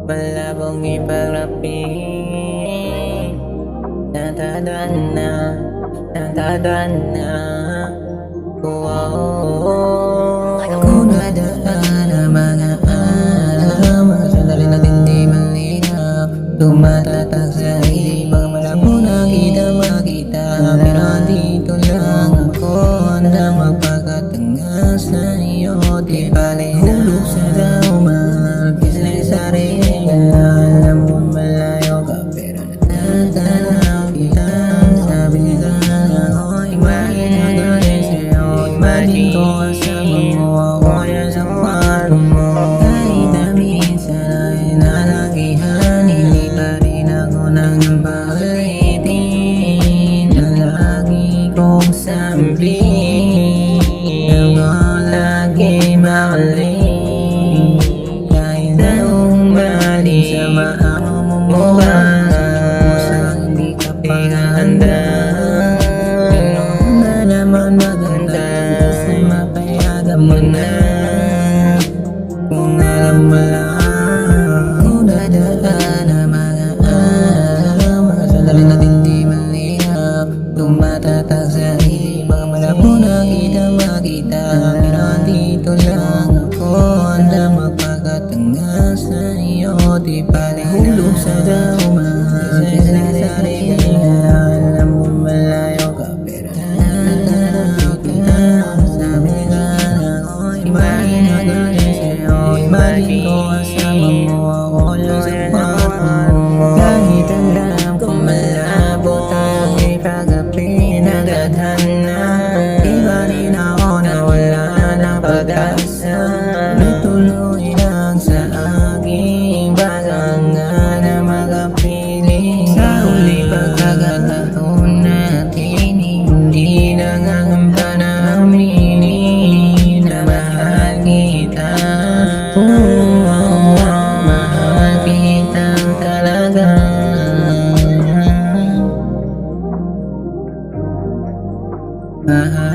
Malabong ipaglapi. Natadaan na, natadaan na. Kung nadaan ang mga araw, mga sandali natin di malinaw, tumatatak sa isip ang malabo na kita makita. Pero andito lang ako na magpakatanga sa iyo. Di bale hulog sa daumag, kisay sa rin. Alam mo malayo ka pero natatanaw kita. Sabi nila ako'y magiging sa'yo. Imagine ko kasama mo ako yan sa kwarto mo. Kahit na minsan ay nalagihan, hindi pa rin ako nang pagalitin. Ang lagi kong sabihin, ako lagi makaling. Kahit na umali sa maamumuha, hindi ka paghahanda. Pero kung na naman maganda, ay mapayagan mo na. Kung alam mo lang, kung dadaan ang mga araw, mga sandali natin di malinaw, tumatatak sa isip ang malabo na kita makita. Pero andito lang ako na magpakatanga sa iyo. Di bale hulog sa daumag, kisay sa rin. Alam mo malayo ka pero natanaw kita. Sabi nga ako'y magiging sa'yo. Imagine ko kasama mo ako lang sa kwarto mo. Kahit alam ko malabo tayong ipagapi, nadadhana. Iba rin ako na wala ng pag-asa. Natuloy lang sa aking bagangan na magapiling. Sa huli pagkakataon natin, hindi nangangamba na aminin na mahal kita. Mahal kita talaga. Mahal